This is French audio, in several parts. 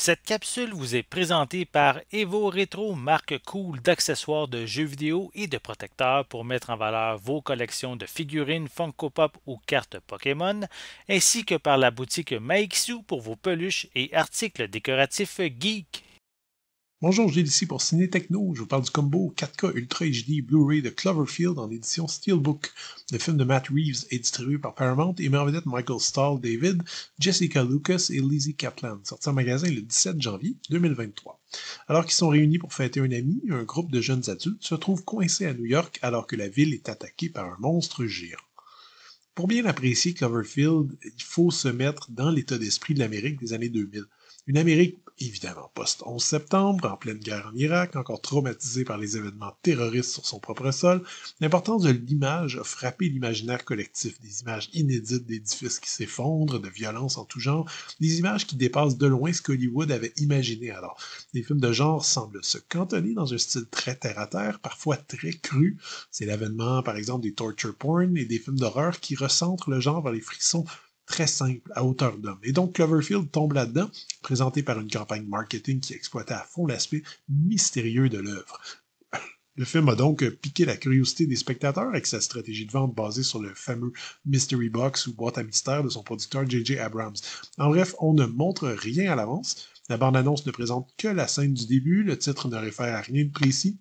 Cette capsule vous est présentée par Evo Retro, marque cool d'accessoires de jeux vidéo et de protecteurs pour mettre en valeur vos collections de figurines Funko Pop ou cartes Pokémon, ainsi que par la boutique Maixu pour vos peluches et articles décoratifs geek. Bonjour, Gilles ici pour Ciné Techno. Je vous parle du combo 4K Ultra HD Blu-ray de Cloverfield en édition Steelbook. Le film de Matt Reeves est distribué par Paramount et met en vedette Michael Stahl David, Jessica Lucas et Lizzie Kaplan, sorti en magasin le 17 janvier 2023. Alors qu'ils sont réunis pour fêter un ami, un groupe de jeunes adultes se trouve coincé à New York alors que la ville est attaquée par un monstre géant. Pour bien apprécier Cloverfield, il faut se mettre dans l'état d'esprit de l'Amérique des années 2000. Une Amérique, évidemment, post-11 septembre, en pleine guerre en Irak, encore traumatisée par les événements terroristes sur son propre sol. L'importance de l'image a frappé l'imaginaire collectif. Des images inédites d'édifices qui s'effondrent, de violences en tout genre, des images qui dépassent de loin ce qu'Hollywood avait imaginé alors. Les films de genre semblent se cantonner dans un style très terre-à-terre, parfois très cru. C'est l'avènement, par exemple, des torture porn et des films d'horreur qui recentrent le genre vers les frissons très simples, à hauteur d'homme. Et donc Cloverfield tombe là-dedans, présenté par une campagne marketing qui exploitait à fond l'aspect mystérieux de l'œuvre. Le film a donc piqué la curiosité des spectateurs avec sa stratégie de vente basée sur le fameux Mystery Box ou boîte à mystère de son producteur J.J. Abrams. En bref, on ne montre rien à l'avance. La bande-annonce ne présente que la scène du début, le titre ne réfère à rien de précis,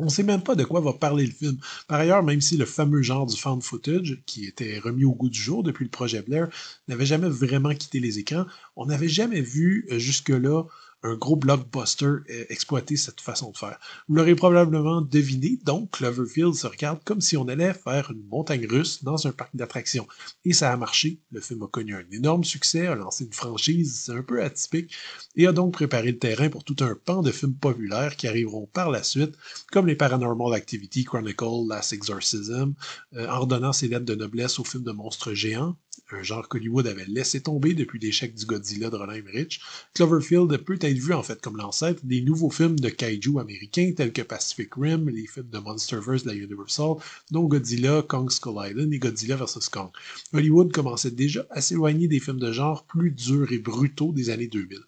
on ne sait même pas de quoi va parler le film. Par ailleurs, même si le fameux genre du found footage, qui était remis au goût du jour depuis le projet Blair, n'avait jamais vraiment quitté les écrans, on n'avait jamais vu jusque-là un gros blockbuster exploiter cette façon de faire. Vous l'aurez probablement deviné, donc Cloverfield se regarde comme si on allait faire une montagne russe dans un parc d'attractions. Et ça a marché, le film a connu un énorme succès, a lancé une franchise un peu atypique, et a donc préparé le terrain pour tout un pan de films populaires qui arriveront par la suite, comme les Paranormal Activity Chronicle, Last Exorcism, en redonnant ses lettres de noblesse aux films de monstres géants, un genre qu'Hollywood avait laissé tomber depuis l'échec du Godzilla de Roland Emmerich. Cloverfield peut être vu en fait comme l'ancêtre des nouveaux films de kaiju américains tels que Pacific Rim, les films de Monsterverse de la Universal, dont Godzilla, Kong Skull Island et Godzilla vs Kong. Hollywood commençait déjà à s'éloigner des films de genre plus durs et brutaux des années 2000.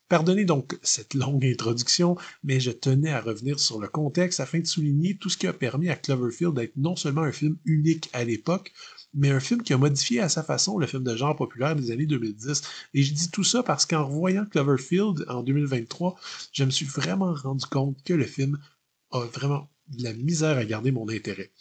Pardonnez donc cette longue introduction, mais je tenais à revenir sur le contexte afin de souligner tout ce qui a permis à Cloverfield d'être non seulement un film unique à l'époque, mais un film qui a modifié à sa façon le film de genre populaire des années 2010. Et je dis tout ça parce qu'en revoyant Cloverfield en 2023, je me suis vraiment rendu compte que le film a vraiment de la misère à garder mon intérêt.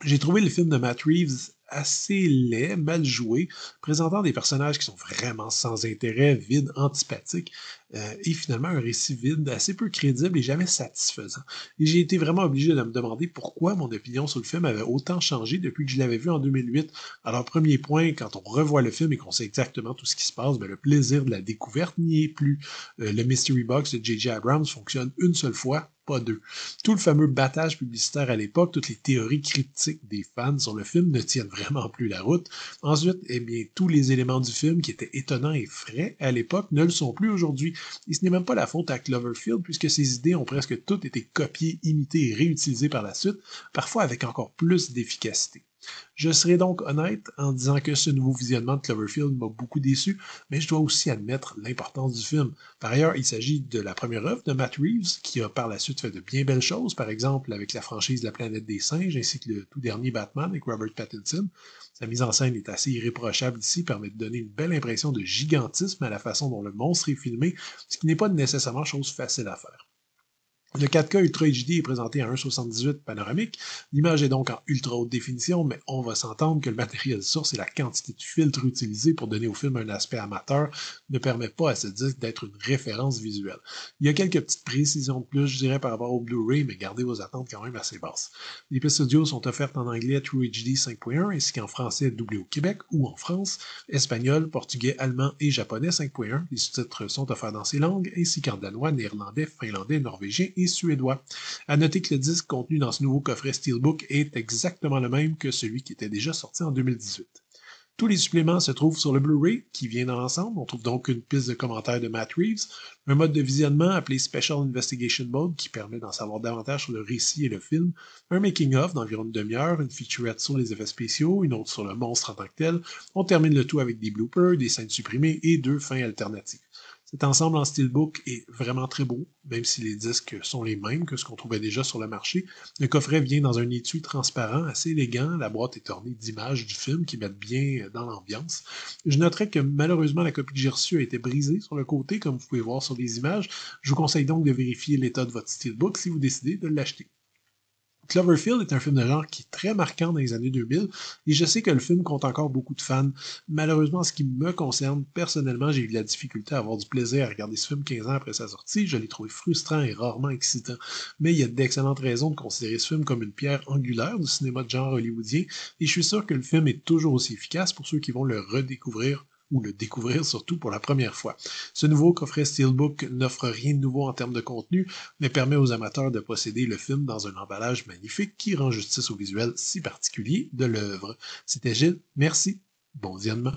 J'ai trouvé le film de Matt Reeves assez laid, mal joué, présentant des personnages qui sont vraiment sans intérêt, vides, antipathiques, et finalement un récit vide, assez peu crédible et jamais satisfaisant. Et j'ai été vraiment obligé de me demander pourquoi mon opinion sur le film avait autant changé depuis que je l'avais vu en 2008. Alors, premier point, quand on revoit le film et qu'on sait exactement tout ce qui se passe, ben, le plaisir de la découverte n'y est plus. Le Mystery Box de J.J. Abrams fonctionne une seule fois, pas deux. Tout le fameux battage publicitaire à l'époque, toutes les théories cryptiques des fans sur le film ne tiennent vraiment plus la route. Ensuite, eh bien, tous les éléments du film qui étaient étonnants et frais à l'époque ne le sont plus aujourd'hui. Et ce n'est même pas la faute à Cloverfield, puisque ces idées ont presque toutes été copiées, imitées et réutilisées par la suite, parfois avec encore plus d'efficacité. Je serai donc honnête en disant que ce nouveau visionnement de Cloverfield m'a beaucoup déçu, mais je dois aussi admettre l'importance du film. Par ailleurs, il s'agit de la première œuvre de Matt Reeves, qui a par la suite fait de bien belles choses, par exemple avec la franchise La planète des singes, ainsi que le tout dernier Batman avec Robert Pattinson. Sa mise en scène est assez irréprochable ici, permet de donner une belle impression de gigantisme à la façon dont le monstre est filmé, ce qui n'est pas nécessairement chose facile à faire. Le 4K Ultra HD est présenté à 1,78 panoramique. L'image est donc en ultra haute définition, mais on va s'entendre que le matériel source et la quantité de filtres utilisés pour donner au film un aspect amateur ne permet pas à ce disque d'être une référence visuelle. Il y a quelques petites précisions de plus, je dirais, par rapport au Blu-ray, mais gardez vos attentes quand même assez basses. Les pistes audio sont offertes en anglais True HD 5.1 ainsi qu'en français doublé au Québec ou en France, espagnol, portugais, allemand et japonais 5.1. Les sous-titres sont offerts dans ces langues, ainsi qu'en danois, néerlandais, finlandais, norvégien et suédois. À noter que le disque contenu dans ce nouveau coffret Steelbook est exactement le même que celui qui était déjà sorti en 2018. Tous les suppléments se trouvent sur le Blu-ray qui vient dans l'ensemble. On trouve donc une piste de commentaires de Matt Reeves, un mode de visionnement appelé Special Investigation Mode qui permet d'en savoir davantage sur le récit et le film, un making-of d'environ une demi-heure, une featurette sur les effets spéciaux, une autre sur le monstre en tant que tel. On termine le tout avec des bloopers, des scènes supprimées et deux fins alternatives. Cet ensemble en steelbook est vraiment très beau, même si les disques sont les mêmes que ce qu'on trouvait déjà sur le marché. Le coffret vient dans un étui transparent assez élégant. La boîte est ornée d'images du film qui mettent bien dans l'ambiance. Je noterai que malheureusement la copie que j'ai reçue a été brisée sur le côté, comme vous pouvez voir sur les images. Je vous conseille donc de vérifier l'état de votre steelbook si vous décidez de l'acheter. Cloverfield est un film de genre qui est très marquant dans les années 2000 et je sais que le film compte encore beaucoup de fans. Malheureusement, en ce qui me concerne, personnellement, j'ai eu de la difficulté à avoir du plaisir à regarder ce film 15 ans après sa sortie. Je l'ai trouvé frustrant et rarement excitant. Mais il y a d'excellentes raisons de considérer ce film comme une pierre angulaire du cinéma de genre hollywoodien et je suis sûr que le film est toujours aussi efficace pour ceux qui vont le redécouvrir ou le découvrir surtout pour la première fois. Ce nouveau coffret Steelbook n'offre rien de nouveau en termes de contenu, mais permet aux amateurs de posséder le film dans un emballage magnifique qui rend justice au visuel si particulier de l'œuvre. C'était Gilles, merci, bon visionnement.